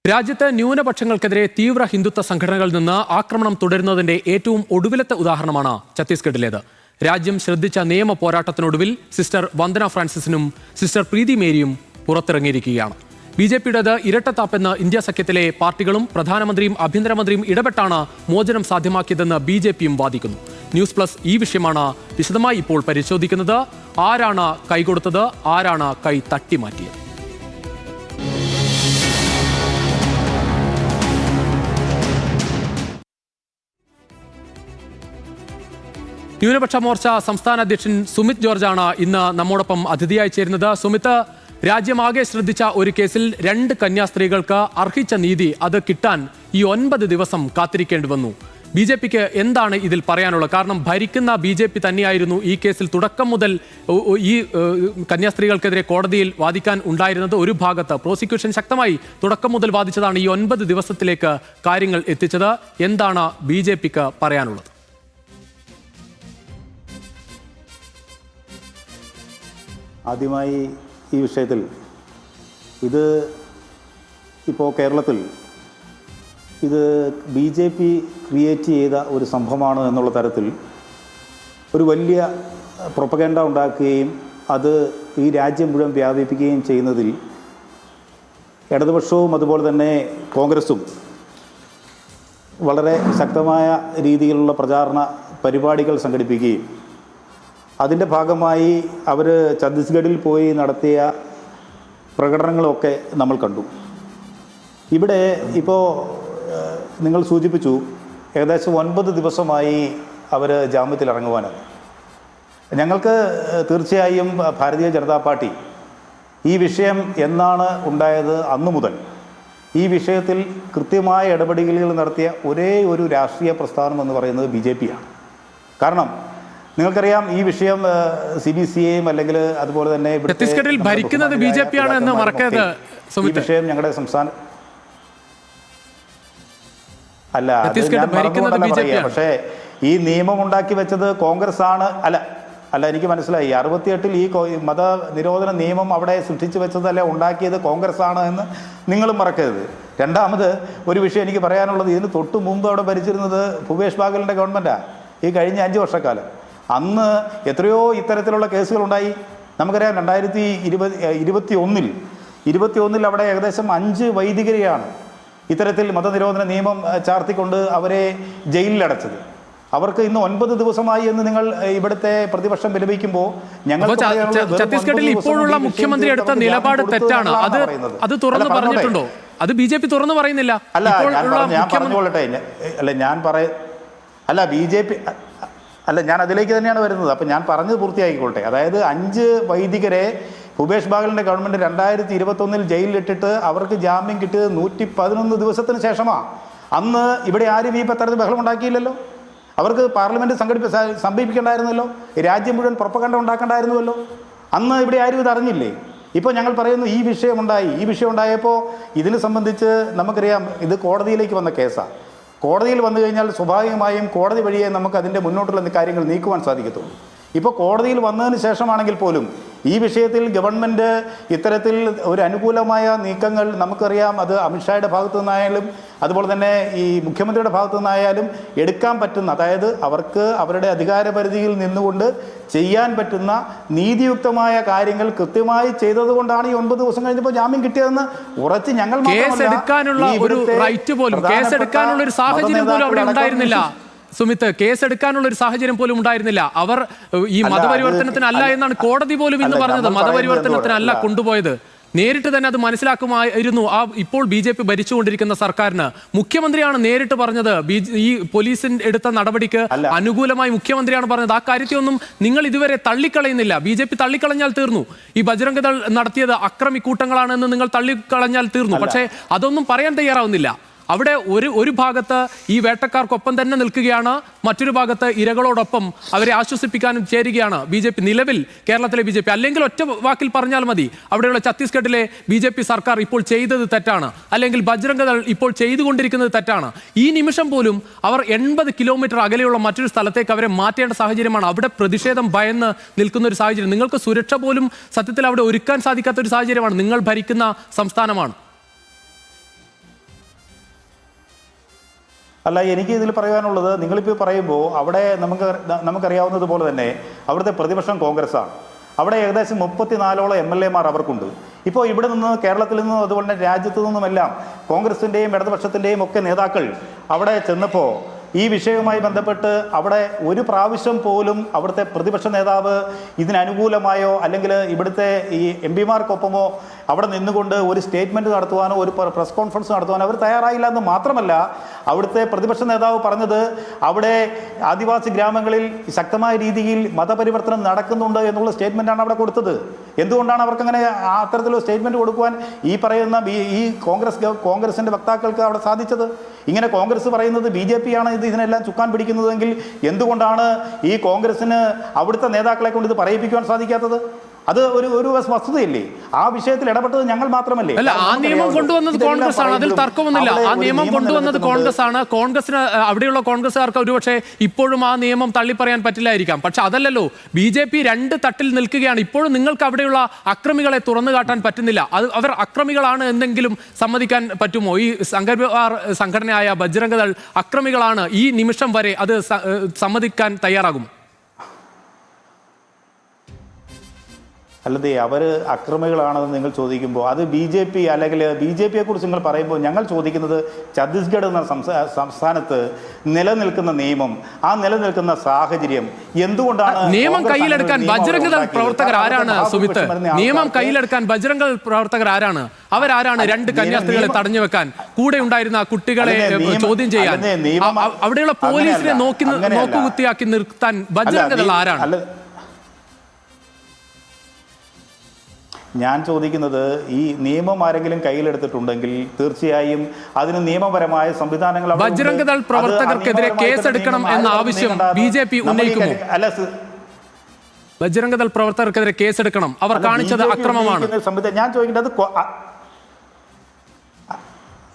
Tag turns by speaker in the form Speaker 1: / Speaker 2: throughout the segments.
Speaker 1: രാജ്യത്ത് ന്യൂനപക്ഷങ്ങൾക്കെതിരെ തീവ്ര ഹിന്ദുത്വ സംഘടനകളിൽ നിന്ന് ആക്രമണം തുടരുന്നതിന്റെ ഏറ്റവും ഒടുവിലത്തെ ഉദാഹരണമാണ് ഛത്തീസ്ഗഡിലേത്. രാജ്യം ശ്രദ്ധിച്ച നിയമ പോരാട്ടത്തിനൊടുവിൽ സിസ്റ്റർ വന്ദന ഫ്രാൻസിസിനും സിസ്റ്റർ പ്രീതി മേരിയും പുറത്തിറങ്ങിയിരിക്കുകയാണ്. ബിജെപിയുടേത് ഇരട്ടത്താപ്പെന്ന് ഇന്ത്യ സഖ്യത്തിലെ പാർട്ടികളും പ്രധാനമന്ത്രിയും ആഭ്യന്തരമന്ത്രിയും ഇടപെട്ടാണ് മോചനം സാധ്യമാക്കിയതെന്ന് ബിജെപിയും വാദിക്കുന്നു. ന്യൂസ് പ്ലസ് ഈ വിഷയമാണ് വിശദമായി ഇപ്പോൾ പരിശോധിക്കുന്നത്. ആരാണ് കൈകൊടുത്തത്, ആരാണ് കൈ തട്ടിമാറ്റിയത്? ന്യൂനപക്ഷ മോർച്ച സംസ്ഥാന അധ്യക്ഷൻ സുമിത് ജോർജാണ് ഇന്ന് നമ്മോടൊപ്പം അതിഥിയായി ചേരുന്നത്. സുമിത്, രാജ്യമാകെ ശ്രദ്ധിച്ച ഒരു കേസിൽ 2 കന്യാസ്ത്രീകൾക്ക് അർഹിച്ച നീതി അത് കിട്ടാൻ ഈ 9 ദിവസം കാത്തിരിക്കേണ്ടി വന്നു. ബിജെപിക്ക് എന്താണ് ഇതിൽ പറയാനുള്ളത്? കാരണം ഭരിക്കുന്ന ബിജെപി തന്നെയായിരുന്നു ഈ കേസിൽ തുടക്കം മുതൽ ഈ കന്യാസ്ത്രീകൾക്കെതിരെ കോടതിയിൽ വാദിക്കാൻ ഉണ്ടായിരുന്നത്. ഒരു ഭാഗത്ത് പ്രോസിക്യൂഷൻ ശക്തമായി തുടക്കം മുതൽ വാദിച്ചതാണ് ഈ 9 ദിവസത്തിലേക്ക് കാര്യങ്ങൾ എത്തിച്ചത്. എന്താണ് ബിജെപിക്ക് പറയാനുള്ളത്?
Speaker 2: ആദ്യമായി ഈ വിഷയത്തിൽ ഇത് ഇപ്പോൾ കേരളത്തിൽ ഇത് BJP ക്രിയേറ്റ് ചെയ്ത ഒരു സംഭവമാണ് എന്നുള്ള തരത്തിൽ ഒരു വലിയ പ്രൊപ്പഗൻഡ ഉണ്ടാക്കുകയും അത് ഈ രാജ്യം മുഴുവൻ വ്യാപിപ്പിക്കുകയും ചെയ്യുന്നതിൽ ഇടതുപക്ഷവും അതുപോലെ തന്നെ കോൺഗ്രസും വളരെ ശക്തമായ രീതിയിലുള്ള പ്രചാരണ പരിപാടികൾ സംഘടിപ്പിക്കുകയും അതിൻ്റെ ഭാഗമായി അവർ ഛത്തീസ്ഗഡിൽ പോയി നടത്തിയ പ്രകടനങ്ങളൊക്കെ നമ്മൾ കണ്ടു. ഇവിടെ ഇപ്പോൾ നിങ്ങൾ സൂചിപ്പിച്ചു, ഏകദേശം 9 ദിവസമായി അവർ ജാമ്യത്തിൽ ഇറങ്ങുവാനാണ്. ഞങ്ങൾക്ക് തീർച്ചയായും ഭാരതീയ ജനതാ പാർട്ടി ഈ വിഷയം എന്നാണ് ഉണ്ടായത് അന്നു മുതൽ ഈ വിഷയത്തിൽ കൃത്യമായ ഇടപെടലുകൾ നടത്തിയ ഒരേ ഒരു രാഷ്ട്രീയ പ്രസ്ഥാനം എന്ന് പറയുന്നത് BJP-യാണ്. കാരണം നിങ്ങൾക്കറിയാം, ഈ വിഷയം CBCയെയും അല്ലെങ്കിൽ അതുപോലെ തന്നെ
Speaker 1: ഛത്തീസ്ഗഡിൽ ഭരിക്കുന്നത് BJP-യാണ് എന്ന് മറക്കരുത്.
Speaker 2: ഈ വിഷയം ഞങ്ങളുടെ സംസ്ഥാന അല്ല, പക്ഷേ ഈ നിയമം ഉണ്ടാക്കി വെച്ചത് കോൺഗ്രസ് ആണ്. അല്ല എനിക്ക് മനസ്സിലായി. 68-ൽ ഈ മതനിരോധന നിയമം അവിടെ സൃഷ്ടിച്ചു വെച്ചതല്ല, ഉണ്ടാക്കിയത് കോൺഗ്രസ് ആണ് എന്ന് നിങ്ങളും മറക്കരുത്. രണ്ടാമത് ഒരു വിഷയം എനിക്ക് പറയാനുള്ളത്, ഇതിന് തൊട്ട് മുമ്പ് അവിടെ ഭരിച്ചിരുന്നത് ഭൂപേഷ് ബാഗലിൻ്റെ ഗവൺമെൻറ്റാണ്. ഈ കഴിഞ്ഞ 5 വർഷക്കാലം അന്ന് എത്രയോ ഇത്തരത്തിലുള്ള കേസുകളുണ്ടായി. നമുക്കറിയാം 2021-ൽ അവിടെ ഏകദേശം 5 വൈദികരെയാണ് ഇത്തരത്തിൽ മതനിരോധന നിയമം ചാർത്തിക്കൊണ്ട് അവരെ ജയിലിലടച്ചത്. അവർക്ക് ഇന്ന് 9 ദിവസമായി എന്ന് നിങ്ങൾ ഇവിടുത്തെ പ്രതിപക്ഷം വിലപിക്കുമ്പോൾ ഞങ്ങൾ
Speaker 1: ഛത്തീസ്ഗഡിൽ ഇപ്പോഴുള്ള മുഖ്യമന്ത്രി എടുത്ത നിലപാട് തെറ്റാണ്. അത് തുറന്നു പറഞ്ഞിട്ടുണ്ടോ? അത് BJP തുറന്നു പറയുന്നില്ല.
Speaker 2: ഞാൻ അതിലേക്ക് തന്നെയാണ് വരുന്നത്. അപ്പം ഞാൻ പറഞ്ഞത് പൂർത്തിയാക്കിക്കോട്ടെ. അതായത് 5 വൈദികരെ ഭൂപേഷ് ബാഗലിൻ്റെ ഗവൺമെൻറ് 2021-ൽ ജയിലിലിട്ടിട്ട് അവർക്ക് ജാമ്യം കിട്ടിയത് 111 ദിവസത്തിന് ശേഷമാണ്. അന്ന് ഇവിടെ ആരും ഈ തരത്തിൽ ബഹളം ഉണ്ടാക്കിയില്ലല്ലോ. അവർക്ക് പാർലമെൻറ്റ് സമീപിക്കേണ്ടായിരുന്നല്ലോ. രാജ്യം മുഴുവൻ പ്രൊപ്പഗൻഡ ഉണ്ടാക്കേണ്ടായിരുന്നുവല്ലോ. അന്ന് ഇവിടെ ആരും ഇത് അറിഞ്ഞില്ലേ? ഇപ്പോൾ ഞങ്ങൾ പറയുന്നു ഈ വിഷയം ഉണ്ടായപ്പോൾ ഇതിനെ സംബന്ധിച്ച് നമുക്കറിയാം, ഇത് കോടതിയിലേക്ക് വന്ന കേസാണ്. കോടതിയിൽ വന്നു കഴിഞ്ഞാൽ സ്വാഭാവികമായും കോടതി വഴിയെ നമുക്ക് അതിൻ്റെ മുന്നോട്ടുള്ള കാര്യങ്ങൾ നീക്കുവാൻ സാധിക്കത്തുള്ളൂ. ഇപ്പോൾ കോടതിയിൽ വന്നതിന് ശേഷമാണെങ്കിൽ പോലും ഈ വിഷയത്തിൽ ഗവൺമെൻറ് ഇത്തരത്തിൽ ഒരു അനുകൂലമായ നീക്കങ്ങൾ നമുക്കറിയാം, അത് അമിത്ഷായുടെ ഭാഗത്തു നിന്നായാലും അതുപോലെ തന്നെ ഈ മുഖ്യമന്ത്രിയുടെ ഭാഗത്തു നിന്നായാലും എടുക്കാൻ പറ്റുന്ന, അതായത് അവർക്ക് അവരുടെ അധികാരപരിധിയിൽ നിന്നുകൊണ്ട് ചെയ്യാൻ പറ്റുന്ന നീതിയുക്തമായ കാര്യങ്ങൾ കൃത്യമായി ചെയ്തതുകൊണ്ടാണ് ഈ 9 ദിവസം കഴിഞ്ഞപ്പോൾ ജാമ്യം കിട്ടിയതെന്ന് ഉറച്ച് ഞങ്ങൾ
Speaker 1: സുമിത്ത്, കേസെടുക്കാനുള്ള ഒരു സാഹചര്യം പോലും ഉണ്ടായിരുന്നില്ല. അവർ ഈ മതപരിവർത്തനത്തിനല്ല എന്നാണ് കോടതി പോലും ഇന്ന് പറഞ്ഞത്. മതപരിവർത്തനത്തിനല്ല കൊണ്ടുപോയത്. നേരിട്ട് തന്നെ അത് മനസ്സിലാക്കുമായിരുന്നു ഇപ്പോൾ BJP ഭരിച്ചുകൊണ്ടിരിക്കുന്ന സർക്കാരിന്. മുഖ്യമന്ത്രിയാണ് നേരിട്ട് പറഞ്ഞത്. ഈ പോലീസിന്റെ എടുത്ത നടപടിക്ക് അനുകൂലമായി മുഖ്യമന്ത്രിയാണ് പറഞ്ഞത്. ആ കാര്യത്തെയൊന്നും നിങ്ങൾ ഇതുവരെ തള്ളിക്കളയുന്നില്ല. BJP തള്ളിക്കളഞ്ഞാൽ തീർന്നു. ഈ ബജ്രംഗ് ദൾ നടത്തിയത് അക്രമിക്കൂട്ടങ്ങളാണെന്ന് നിങ്ങൾ തള്ളിക്കളഞ്ഞാൽ തീർന്നു. പക്ഷേ അതൊന്നും പറയാൻ തയ്യാറാവുന്നില്ല. അവിടെ ഒരു ഭാഗത്ത് ഈ വേട്ടക്കാർക്കൊപ്പം തന്നെ നിൽക്കുകയാണ്, മറ്റൊരു ഭാഗത്ത് ഇരകളോടൊപ്പം അവരെ ആശ്വസിപ്പിക്കാനും ചേരുകയാണ് BJP. നിലവിൽ കേരളത്തിലെ BJP, അല്ലെങ്കിൽ ഒറ്റ വാക്കിൽ പറഞ്ഞാൽ മതി, അവിടെയുള്ള ഛത്തീസ്ഗഡിലെ BJP സർക്കാർ ഇപ്പോൾ ചെയ്തത് തെറ്റാണ്, അല്ലെങ്കിൽ ബജ്രംഗ് ദൾ ഇപ്പോൾ ചെയ്തുകൊണ്ടിരിക്കുന്നത് തെറ്റാണ്. ഈ നിമിഷം പോലും അവർ 80 കിലോമീറ്റർ അകലെയുള്ള മറ്റൊരു സ്ഥലത്തേക്ക് അവരെ മാറ്റേണ്ട സാഹചര്യമാണ്. അവിടെ പ്രതിഷേധം ഭയന്ന് നിൽക്കുന്ന ഒരു സാഹചര്യം. നിങ്ങൾക്ക് സുരക്ഷ പോലും സത്യത്തിൽ അവിടെ ഒരുക്കാൻ സാധിക്കാത്ത ഒരു സാഹചര്യമാണ്. നിങ്ങൾ ഭരിക്കുന്ന സംസ്ഥാനമാണ്.
Speaker 2: അല്ല, എനിക്ക് ഇതിൽ പറയാനുള്ളത്, നിങ്ങളിപ്പോൾ പറയുമ്പോൾ അവിടെ നമുക്കറിയാവുന്നതുപോലെ തന്നെ അവിടുത്തെ പ്രതിപക്ഷം കോൺഗ്രസ്സാണ്. അവിടെ ഏകദേശം 34ഓളം MLA-മാർ അവർക്കുണ്ട്. ഇപ്പോൾ ഇവിടെ നിന്ന്, കേരളത്തിൽ നിന്നും അതുപോലെ തന്നെ രാജ്യത്തു നിന്നുമെല്ലാം കോൺഗ്രസിൻ്റെയും ഇടതുപക്ഷത്തിൻ്റെയും ഒക്കെ നേതാക്കൾ അവിടെ ചെന്നപ്പോൾ ഈ വിഷയവുമായി ബന്ധപ്പെട്ട് അവിടെ ഒരു പ്രാവശ്യം പോലും അവിടുത്തെ പ്രതിപക്ഷ നേതാവ് ഇതിനനുകൂലമായോ അല്ലെങ്കിൽ ഇവിടുത്തെ ഈ MP-മാർക്കൊപ്പമോ അവിടെ നിന്നുകൊണ്ട് ഒരു സ്റ്റേറ്റ്മെൻറ്റ് നടത്തുവാനോ ഒരു പ്രസ് കോൺഫറൻസ് നടത്തുവാനോ അവർ തയ്യാറായില്ല എന്ന് മാത്രമല്ല, അവിടുത്തെ പ്രതിപക്ഷ നേതാവ് പറഞ്ഞത് അവിടെ ആദിവാസി ഗ്രാമങ്ങളിൽ ശക്തമായ രീതിയിൽ മതപരിവർത്തനം നടക്കുന്നുണ്ട് എന്നുള്ള സ്റ്റേറ്റ്മെൻറ്റാണ് അവിടെ കൊടുത്തത്. എന്തുകൊണ്ടാണ് അവർക്കങ്ങനെ അത്തരത്തിലുള്ള സ്റ്റേറ്റ്മെൻറ്റ് കൊടുക്കുവാൻ ഈ പറയുന്ന ഈ കോൺഗ്രസിൻ്റെ വക്താക്കൾക്ക് അവിടെ സാധിച്ചത്? ഇങ്ങനെ കോൺഗ്രസ് പറയുന്നത് BJP ആണ് ഇതിനെല്ലാം ചുക്കാൻ പിടിക്കുന്നതെങ്കിൽ എന്തുകൊണ്ടാണ് ഈ കോൺഗ്രസിന് അവിടുത്തെ നേതാക്കളെ കൊണ്ട് ഇത് പറയിപ്പിക്കുവാൻ സാധിക്കാത്തത്? അത് ഒരു വസ്തുതയില്ലേ? ആ വിഷയത്തിൽ ഇടപെട്ടത് ഞങ്ങൾ മാത്രമല്ലേ?
Speaker 1: അല്ല, ആ നിയമം കൊണ്ടുവന്നത് കോൺഗ്രസ് ആണ്, അതിൽ തർക്കമൊന്നുമില്ല. ആ നിയമം കൊണ്ടുവന്നത് കോൺഗ്രസ് ആണ്. കോൺഗ്രസിന്, അവിടെയുള്ള കോൺഗ്രസ്സുകാർക്ക് ഒരുപക്ഷെ ഇപ്പോഴും ആ നിയമം തള്ളിപ്പറയാൻ പറ്റില്ലായിരിക്കാം. പക്ഷെ അതല്ലല്ലോ, BJP രണ്ട് തട്ടിൽ നിൽക്കുകയാണ്. ഇപ്പോഴും നിങ്ങൾക്ക് അവിടെയുള്ള അക്രമികളെ തുറന്നു കാട്ടാൻ പറ്റുന്നില്ല. അത് അവർ അക്രമികളാണ് എന്നെങ്കിലും സമ്മതിക്കാൻ പറ്റുമോ? ഈ സംഘടനയായ ബജ്രംഗദൾ അക്രമികളാണ് ഈ നിമിഷം വരെ, അത് സമ്മതിക്കാൻ തയ്യാറാകും?
Speaker 2: അല്ലതെ, അവർ അക്രമികളാണെന്ന് നിങ്ങൾ ചോദിക്കുമ്പോൾ അത് BJP അല്ലെങ്കിൽ BJPയെ കുറിച്ച് നിങ്ങൾ പറയുമ്പോൾ ഞങ്ങൾ ചോദിക്കുന്നത് ഛത്തീസ്ഗഡ് എന്ന സംസ്ഥാനത്ത് നിലനിൽക്കുന്ന നിയമം, ആ നിലനിൽക്കുന്ന സാഹചര്യം എന്തുകൊണ്ടാണ്?
Speaker 1: നിയമം കയ്യിലെടുക്കാൻ ബജ്രംഗദൾ പ്രവർത്തകർ ആരാണ് സുമിത്ത്? നിയമം കയ്യിലെടുക്കാൻ ബജ്രംഗദൾ പ്രവർത്തകർ ആരാണ്? അവരാരാണ് രണ്ട് കന്യാസ്ത്രീകളെ തടഞ്ഞു വെക്കാൻ, കൂടെ ഉണ്ടായിരുന്ന കുട്ടികളെ ചോദ്യം ചെയ്യാൻ, അവിടെയുള്ള പോലീസിനെ നോക്കുകുത്തിയാക്കി നിർത്താൻ ബജ്രംഗദൾ ആരാണ്?
Speaker 2: ഞാൻ ചോദിക്കുന്നത്, ഈ നിയമം ആരെങ്കിലും കയ്യിലെടുത്തിട്ടുണ്ടെങ്കിൽ തീർച്ചയായും അതിന് നിയമപരമായ സംവിധാനങ്ങൾ.
Speaker 1: ബജ്രംഗദൾ പ്രവർത്തകർക്കെതിരെ കേസെടുക്കണം എന്ന ആവശ്യം BJP ഉന്നയിക്കുമോ? അല്ല, ബജ്രംഗദൾ പ്രവർത്തകർക്കെതിരെ കേസെടുക്കണം, അവർ കാണിച്ചത് അക്രമമാണ്.
Speaker 2: ഞാൻ ചോദിക്കേണ്ടത്,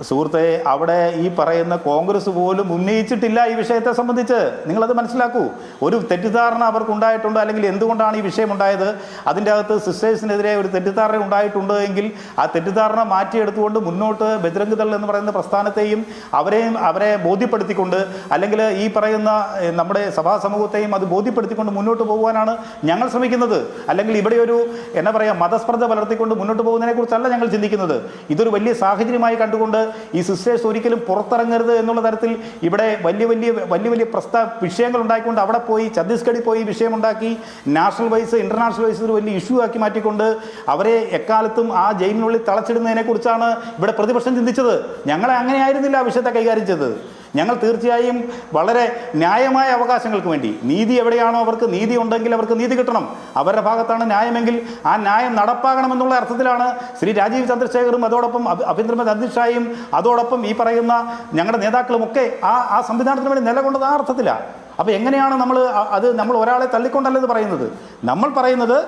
Speaker 2: സുഹൃത്തെ, അവിടെ ഈ പറയുന്ന കോൺഗ്രസ് പോലും ഉന്നയിച്ചിട്ടില്ല ഈ വിഷയത്തെ സംബന്ധിച്ച്. നിങ്ങളത് മനസ്സിലാക്കൂ. ഒരു തെറ്റിദ്ധാരണ അവർക്കുണ്ടായിട്ടുണ്ട്, അല്ലെങ്കിൽ എന്തുകൊണ്ടാണ് ഈ വിഷയം ഉണ്ടായത്, അതിൻ്റെ അകത്ത് സിസ്റ്റേഴ്സിനെതിരെ ഒരു തെറ്റിദ്ധാരണ ഉണ്ടായിട്ടുണ്ട് എങ്കിൽ ആ തെറ്റിദ്ധാരണ മാറ്റിയെടുത്തുകൊണ്ട് മുന്നോട്ട് ബജ്രംഗദൾ എന്ന് പറയുന്ന പ്രസ്ഥാനത്തെയും അവരെ ബോധ്യപ്പെടുത്തിക്കൊണ്ട്, അല്ലെങ്കിൽ ഈ പറയുന്ന നമ്മുടെ സഭാ സമൂഹത്തെയും അത് ബോധ്യപ്പെടുത്തിക്കൊണ്ട് മുന്നോട്ട് പോകുവാനാണ് ഞങ്ങൾ ശ്രമിക്കുന്നത്. അല്ലെങ്കിൽ ഇവിടെ ഒരു എന്നാ പറയുക, മതസ്പർദ്ധ വളർത്തിക്കൊണ്ട് മുന്നോട്ട് പോകുന്നതിനെ കുറിച്ചല്ല ഞങ്ങൾ ചിന്തിക്കുന്നത്. ഇതൊരു വലിയ സാഹചര്യമായി കണ്ടുകൊണ്ട് ഈ സിസ്റ്റേഴ്സ് ഒരിക്കലും പുറത്തിറങ്ങരുത് എന്നുള്ള തരത്തിൽ ഇവിടെ വലിയ വിഷയങ്ങൾ ഉണ്ടാക്കിക്കൊണ്ട് അവിടെ പോയി ഛത്തീസ്ഗഡിൽ പോയി വിഷയമുണ്ടാക്കി നാഷണൽ വൈസ് ഇന്റർനാഷണൽ വൈസ് ഒരു വലിയ ഇഷ്യൂ ആക്കി മാറ്റിക്കൊണ്ട് അവരെ എക്കാലത്തും ആ ജയിലിനുള്ളിൽ തളച്ചിടുന്നതിനെ കുറിച്ചാണ് ഇവിടെ പ്രതിപക്ഷം ചിന്തിച്ചത്. ഞങ്ങളെ അങ്ങനെയായിരുന്നില്ല ആ വിഷയത്തെ കൈകാര്യം ചെയ്തത്. ഞങ്ങൾ തീർച്ചയായും വളരെ ന്യായമായ അവകാശങ്ങൾക്ക് വേണ്ടി, നീതി എവിടെയാണോ അവർക്ക് നീതി ഉണ്ടെങ്കിൽ അവർക്ക് നീതി കിട്ടണം, അവരുടെ ഭാഗത്താണ് ന്യായമെങ്കിൽ ആ ന്യായം നടപ്പാകണമെന്നുള്ള അർത്ഥത്തിലാണ് ശ്രീ രാജീവ് ചന്ദ്രശേഖറും അതോടൊപ്പം ആഭ്യന്തരമന്ത്രി അമിത് ഷായും അതോടൊപ്പം ഈ പറയുന്ന ഞങ്ങളുടെ നേതാക്കളുമൊക്കെ ആ സംവിധാനത്തിന് വേണ്ടി നിലകൊണ്ടത് ആ അർത്ഥത്തിലാണ്. അപ്പോൾ എങ്ങനെയാണ് നമ്മൾ ഒരാളെ തള്ളിക്കൊണ്ടല്ലെന്ന് പറയുന്നത്? നമ്മൾ പറയുന്നത്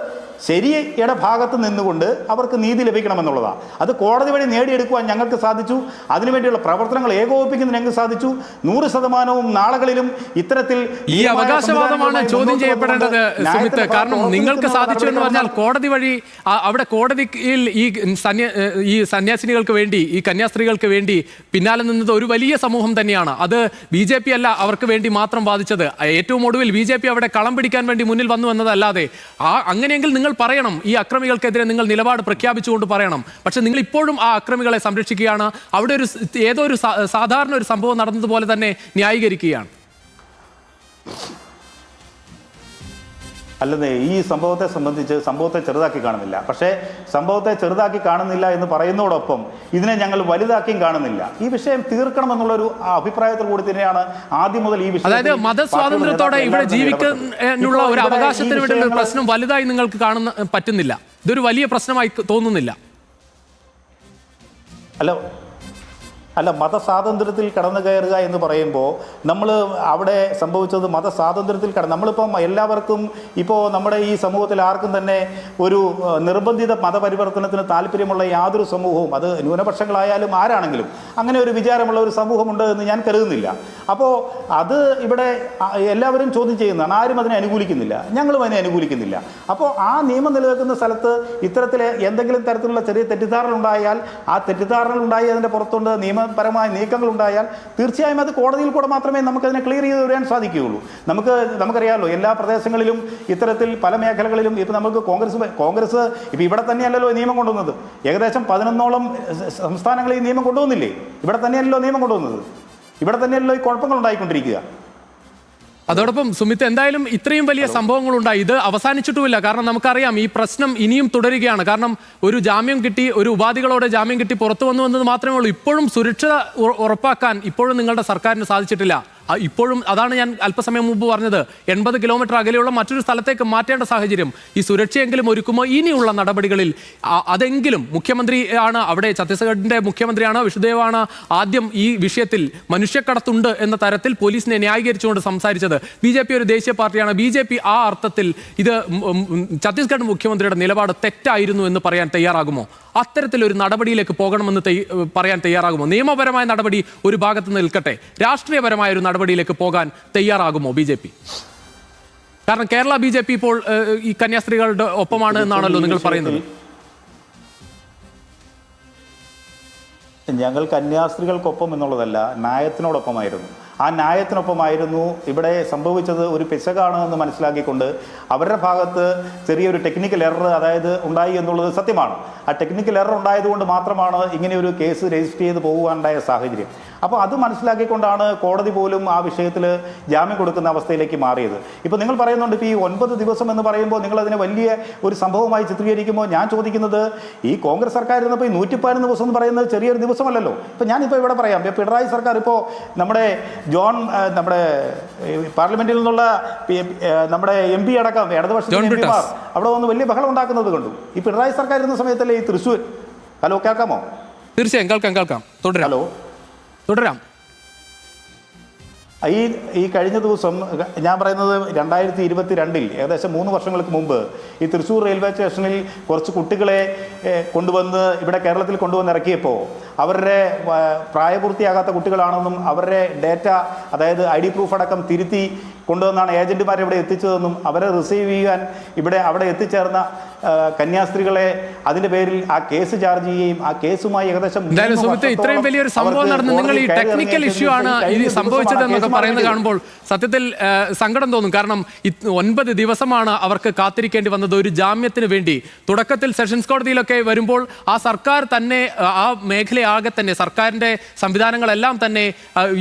Speaker 2: ശരിയുടെ ഭാഗത്ത് നിന്നുകൊണ്ട് അവർക്ക് നീതി ലഭിക്കണമെന്നുള്ളതാണ്. അത് കോടതി വഴി നേടിയെടുക്കുവാൻ ഞങ്ങൾക്ക് സാധിച്ചു. അതിനുവേണ്ടിയുള്ള പ്രവർത്തനങ്ങൾ ഏകോപിപ്പിക്കുന്നതിന് ഞങ്ങൾക്ക് സാധിച്ചു. 100% നാളുകളിലും ഇത്തരത്തിൽ
Speaker 1: ഈ അവകാശവാദമാണ് ചോദ്യം ചെയ്യപ്പെടേണ്ടത് സുമിത്ത്. കാരണം നിങ്ങൾക്ക് സാധിച്ചു എന്ന് പറഞ്ഞാൽ കോടതി വഴി, അവിടെ കോടതിയിൽ ഈ സന്യാസിനികൾക്ക് വേണ്ടി, ഈ കന്യാസ്ത്രീകൾക്ക് വേണ്ടി പിന്നാലെ നിന്നത് ഒരു വലിയ സമൂഹം തന്നെയാണ്. അത് BJP അല്ല അവർക്ക് വേണ്ടി മാത്രം വാദിച്ചത്. ഏറ്റവും ഒടുവിൽ BJP അവിടെ കളം പിടിക്കാൻ വേണ്ടി മുന്നിൽ വന്നു എന്നതല്ലാതെ, അങ്ങനെയെങ്കിൽ നിങ്ങൾ പറയണം, ഈ അക്രമികൾക്കെതിരെ നിങ്ങൾ നിലപാട് പ്രഖ്യാപിച്ചുകൊണ്ട് പറയണം. പക്ഷെ നിങ്ങൾ ഇപ്പോഴും ആ അക്രമികളെ സംരക്ഷിക്കുകയാണ്, അവിടെ ഏതോ ഒരു സാധാരണ ഒരു സംഭവം നടന്നതുപോലെ തന്നെ ന്യായീകരിക്കുകയാണ്.
Speaker 2: അല്ലെന്നേ, ഈ സംഭവത്തെ സംബന്ധിച്ച് സംഭവത്തെ ചെറുതാക്കി കാണുന്നില്ല. പക്ഷേ സംഭവത്തെ ചെറുതാക്കി കാണുന്നില്ല എന്ന് പറയുന്നതോടൊപ്പം ഇതിനെ ഞങ്ങൾ വലുതാക്കിയും കാണുന്നില്ല. ഈ വിഷയം തീർക്കണമെന്നുള്ളൊരു അഭിപ്രായത്തിൽ കൂടി തന്നെയാണ് ആദ്യം മുതൽ ഈ വിഷയം,
Speaker 1: അതായത് മതസ്വാതന്ത്ര്യത്തോടെ ഇവിടെ ജീവിക്കാനുള്ള ഒരു അവകാശത്തിന് വേണ്ടിയുള്ള ഒരു പ്രശ്നം വലുതായി നിങ്ങൾക്ക് പറ്റുന്നില്ല. ഇതൊരു വലിയ പ്രശ്നമായി തോന്നുന്നില്ല.
Speaker 2: അല്ല, മതസ്വാതന്ത്ര്യത്തിൽ കടന്നു കയറുക എന്ന് പറയുമ്പോൾ നമ്മൾ അവിടെ സംഭവിച്ചത് മതസ്വാതന്ത്ര്യത്തിൽ നമ്മളിപ്പം എല്ലാവർക്കും, ഇപ്പോൾ നമ്മുടെ ഈ സമൂഹത്തിൽ ആർക്കും തന്നെ ഒരു നിർബന്ധിത മതപരിവർത്തനത്തിന് താല്പര്യമുള്ള യാതൊരു സമൂഹവും, അത് ന്യൂനപക്ഷങ്ങളായാലും ആരാണെങ്കിലും അങ്ങനെ ഒരു വിചാരമുള്ള ഒരു സമൂഹമുണ്ട് എന്ന് ഞാൻ കരുതുന്നില്ല. അപ്പോൾ അത് ഇവിടെ എല്ലാവരും ചോദ്യം ചെയ്യുന്നതാണ്. ആരും അതിനെ അനുകൂലിക്കുന്നില്ല, ഞങ്ങളും അതിനെ അനുകൂലിക്കുന്നില്ല. അപ്പോൾ ആ നിയമം നിലനിൽക്കുന്ന സ്ഥലത്ത് ഇത്തരത്തിൽ എന്തെങ്കിലും തരത്തിലുള്ള ചെറിയ തെറ്റിദ്ധാരണ ഉണ്ടായാൽ, ആ തെറ്റിദ്ധാരണ ഉണ്ടായി അതിൻ്റെ പുറത്തുകൊണ്ട് നിയമപരമായ നീക്കങ്ങൾ ഉണ്ടായാൽ തീർച്ചയായും അത് കോടതിയിൽ കൂടെ മാത്രമേ നമുക്കതിനെ ക്ലിയർ ചെയ്ത് വരാൻ സാധിക്കുകയുള്ളൂ. നമുക്കറിയാമല്ലോ, എല്ലാ പ്രദേശങ്ങളിലും ഇത്തരത്തിൽ പല മേഖലകളിലും ഇപ്പം നമുക്ക് കോൺഗ്രസ് ഇപ്പം ഇവിടെ തന്നെയല്ലല്ലോ നിയമം കൊണ്ടുവന്നത്. ഏകദേശം 11ഓളം സംസ്ഥാനങ്ങളിൽ ഈ നിയമം കൊണ്ടുവന്നില്ലേ? ഇവിടെ തന്നെയല്ലോ നിയമം കൊണ്ടുവന്നത്. ഇവിടെ തന്നെയല്ലോ ഈ കുഴപ്പങ്ങൾ ഉണ്ടായിക്കൊണ്ടിരിക്കുക.
Speaker 1: അതോടൊപ്പം സുമിത്ത്, എന്തായാലും ഇത്രയും വലിയ സംഭവങ്ങളുണ്ടായി, ഇത് അവസാനിച്ചിട്ടുമില്ല. കാരണം നമുക്കറിയാം ഈ പ്രശ്നം ഇനിയും തുടരുകയാണ്. കാരണം ഒരു ജാമ്യം കിട്ടി, ഒരു ഉപാധികളോടെ ജാമ്യം കിട്ടി പുറത്തു വന്നു എന്നത് മാത്രമേ ഉള്ളൂ. ഇപ്പോഴും സുരക്ഷ ഉറപ്പാക്കാൻ ഇപ്പോഴും നിങ്ങളുടെ സർക്കാരിന് സാധിച്ചിട്ടില്ല. ഇപ്പോഴും അതാണ് ഞാൻ അല്പസമയം മുമ്പ് പറഞ്ഞത്, 80 കിലോമീറ്റർ അകലെയുള്ള മറ്റൊരു സ്ഥലത്തേക്ക് മാറ്റേണ്ട സാഹചര്യം. ഈ സുരക്ഷയെങ്കിലും ഒരുക്കുമോ? ഇനിയുള്ള നടപടികളിൽ അതെങ്കിലും മുഖ്യമന്ത്രി ആണ് അവിടെ, ഛത്തീസ്ഗഡിന്റെ മുഖ്യമന്ത്രിയാണ്, വിഷ്ണുദേവാണ് ആദ്യം ഈ വിഷയത്തിൽ മനുഷ്യക്കടത്തുണ്ട് എന്ന തരത്തിൽ പോലീസിനെ ന്യായീകരിച്ചുകൊണ്ട് സംസാരിച്ചത്. BJP ഒരു ദേശീയ പാർട്ടിയാണ്. BJP ആ അർത്ഥത്തിൽ ഇത് ഛത്തീസ്ഗഡ് മുഖ്യമന്ത്രിയുടെ നിലപാട് തെറ്റായിരുന്നു എന്ന് പറയാൻ തയ്യാറാകുമോ? അത്തരത്തിലൊരു നടപടിയിലേക്ക് പോകണമെന്ന് പറയാൻ തയ്യാറാകുമോ? നിയമപരമായ നടപടി ഒരു ഭാഗത്ത് നിൽക്കട്ടെ, രാഷ്ട്രീയപരമായ ഒരു നടപടിയിലേക്ക് പോകാൻ തയ്യാറാകുമോ BJP? കാരണം കേരള BJP ഇപ്പോൾ ഈ കന്യാസ്ത്രീകളുടെ ഒപ്പമാണ് എന്നാണല്ലോ നിങ്ങൾ പറയുന്നത്.
Speaker 2: ഞങ്ങൾ കന്യാസ്ത്രീകൾക്കൊപ്പം എന്നുള്ളതല്ല, ന്യായത്തിനോടൊപ്പമായിരുന്നു. ആ ന്യായത്തിനൊപ്പമായിരുന്നു. ഇവിടെ സംഭവിച്ചത് ഒരു പിശകാണ് എന്ന് മനസ്സിലാക്കിക്കൊണ്ട് അവരുടെ ഭാഗത്ത് ചെറിയൊരു ടെക്നിക്കൽ എറർ ഉണ്ടായി എന്നുള്ളത് സത്യമാണ്. ആ ടെക്നിക്കൽ എറർ ഉണ്ടായതുകൊണ്ട് മാത്രമാണ് ഇങ്ങനെയൊരു കേസ് രജിസ്റ്റർ ചെയ്ത് പോകുവാനുണ്ടായ സാഹചര്യം. അപ്പോൾ അത് മനസ്സിലാക്കിക്കൊണ്ടാണ് കോടതി പോലും ആ വിഷയത്തിൽ ജാമ്യം കൊടുക്കുന്ന അവസ്ഥയിലേക്ക് മാറിയത്. ഇപ്പോൾ നിങ്ങൾ പറയുന്നുണ്ട്, ഇപ്പോൾ ഈ 9 ദിവസം എന്ന് പറയുമ്പോൾ നിങ്ങൾ അതിനെ വലിയ ഒരു സംഭവമായി ചിത്രീകരിക്കുമ്പോൾ ഞാൻ ചോദിക്കുന്നത്, ഈ കോൺഗ്രസ് സർക്കാർ ഇരുന്നപ്പോൾ ഈ 111 ദിവസം എന്ന് പറയുന്നത് ചെറിയൊരു ദിവസമല്ലല്ലോ. ഇപ്പോൾ ഞാനിപ്പോൾ ഇവിടെ പറയാം, പിണറായി സർക്കാർ ഇപ്പോൾ നമ്മുടെ നമ്മുടെ പാർലമെന്റിൽ നിന്നുള്ള നമ്മുടെ MP അടക്കം ഇടതുപക്ഷ MPമാർ അവിടെ വന്ന് വലിയ ബഹളം ഉണ്ടാക്കുന്നത് കണ്ടു. ഈ പിണറായി സർക്കാർ ഇരുന്ന സമയത്തല്ലേ ഈ തൃശ്ശൂർ. ഹലോ, കേൾക്കാമോ?
Speaker 1: തീർച്ചയായും കേൾക്കാം.
Speaker 2: ഹലോ,
Speaker 1: തുടരാം.
Speaker 2: ഈ കഴിഞ്ഞ ദിവസം ഞാൻ പറയുന്നത് 2022 ഏകദേശം 3 വർഷങ്ങൾക്ക് മുമ്പ് ഈ തൃശ്ശൂർ റെയിൽവേ സ്റ്റേഷനിൽ കുറച്ച് കുട്ടികളെ കൊണ്ടുവന്ന് ഇവിടെ കേരളത്തിൽ കൊണ്ടുവന്ന് ഇറക്കിയപ്പോൾ അവരുടെ പ്രായപൂർത്തിയാകാത്ത കുട്ടികളാണെന്നും അവരുടെ ഡേറ്റ ID പ്രൂഫ് അടക്കം തിരുത്തി കൊണ്ടുവന്നാണ് ഏജന്റുമാരെ ഇവിടെ എത്തിച്ചതെന്നും അവരെ റിസീവ് ചെയ്യാൻ അവിടെ എത്തിച്ചേർന്ന കന്യാസ്ത്രീകളെ അതിന്റെ പേരിൽ ആ കേസ് ചാർജ് ചെയ്യുകയും ആ കേസുമായി ഏകദേശം
Speaker 1: ഇത്രയും വലിയൊരു സംഭവം നടന്നു. നിങ്ങൾ ഈ ടെക്നിക്കൽ ഇഷ്യൂ ആണ് ഇത് സംഭവിച്ചത് എന്നൊക്കെ പറയുന്നത് കാണുമ്പോൾ സത്യത്തിൽ സങ്കടം തോന്നും. കാരണം 9 ദിവസമാണ് അവർക്ക് കാത്തിരിക്കേണ്ടി വന്നത് ഒരു ജാമ്യത്തിന് വേണ്ടി. തുടക്കത്തിൽ സെഷൻസ് കോടതിയിലൊക്കെ വരുമ്പോൾ ആ സർക്കാർ തന്നെ, ആ മേഖലയാകെ തന്നെ, സർക്കാരിന്റെ സംവിധാനങ്ങളെല്ലാം തന്നെ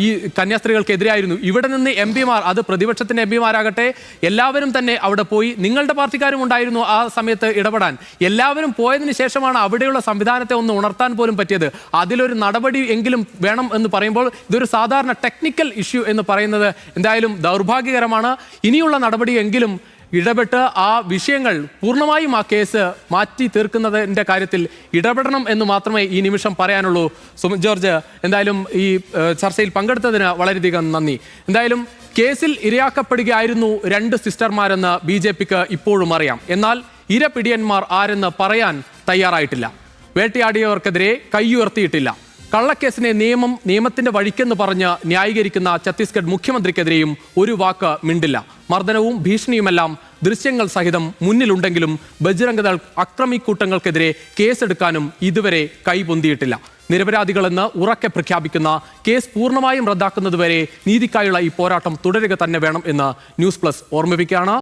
Speaker 1: ഈ കന്യാസ്ത്രീകൾക്കെതിരായിരുന്നു. ഇവിടെ നിന്ന് MPമാർ, അത് പ്രതിപക്ഷത്തിന്റെ MPമാരാകട്ടെ, എല്ലാവരും തന്നെ അവിടെ പോയി. നിങ്ങളുടെ പാർട്ടിക്കാരും ഉണ്ടായിരുന്നു ആ സമയത്ത് ഇടപെടാൻ. എല്ലാവരും പോയതിനു ശേഷമാണ് അവിടെയുള്ള സംവിധാനത്തെ ഒന്ന് ഉണർത്താൻ പോലും പറ്റിയത്. അതിലൊരു നടപടി എങ്കിലും വേണം എന്ന് പറയുമ്പോൾ ഇതൊരു സാധാരണ ടെക്നിക്കൽ ഇഷ്യൂ എന്ന് പറയുന്നത് എന്തായാലും ദൗർഭാഗ്യകരമാണ്. ഇനിയുള്ള നടപടി എങ്കിലും ഇടപെട്ട് ആ വിഷയങ്ങൾ പൂർണ്ണമായും ആ കേസ് മാറ്റി തീർക്കുന്നതിൻ്റെ കാര്യത്തിൽ ഇടപെടണം എന്ന് മാത്രമേ ഈ നിമിഷം പറയാനുള്ളൂ. സുമിത് ജോർജ്, എന്തായാലും ഈ ചർച്ചയിൽ പങ്കെടുത്തതിന് വളരെയധികം നന്ദി. എന്തായാലും കേസിൽ ഇരയാക്കപ്പെടുകയായിരുന്നു 2 സിസ്റ്റർമാരെന്ന് BJPക്ക് ഇപ്പോഴും അറിയാം. എന്നാൽ ഇരപിടിയന്മാർ ആരെന്ന് പറയാൻ തയ്യാറായിട്ടില്ല. വേട്ടയാടിയവർക്കെതിരെ കൈയുയർത്തിയിട്ടില്ല. കള്ളക്കേസിനെ നിയമത്തിന്റെ വഴിക്കെന്ന് പറഞ്ഞ് ന്യായീകരിക്കുന്ന ഛത്തീസ്ഗഡ് മുഖ്യമന്ത്രിക്കെതിരെയും ഒരു വാക്ക് മിണ്ടില്ല. മർദ്ദനവും ഭീഷണിയുമെല്ലാം ദൃശ്യങ്ങൾ സഹിതം മുന്നിലുണ്ടെങ്കിലും ബജ്രംഗ് ദൾ അക്രമിക്കൂട്ടങ്ങൾക്കെതിരെ കേസെടുക്കാനും ഇതുവരെ കൈപൊന്തിയിട്ടില്ല. നിരപരാധികളെന്ന് ഉറക്കെ പ്രഖ്യാപിക്കുന്ന കേസ് പൂർണ്ണമായും റദ്ദാക്കുന്നതുവരെ നീതിക്കായുള്ള ഈ പോരാട്ടം തുടരുക തന്നെ വേണം എന്ന് ന്യൂസ് പ്ലസ് ഓർമ്മിപ്പിക്കുകയാണ്.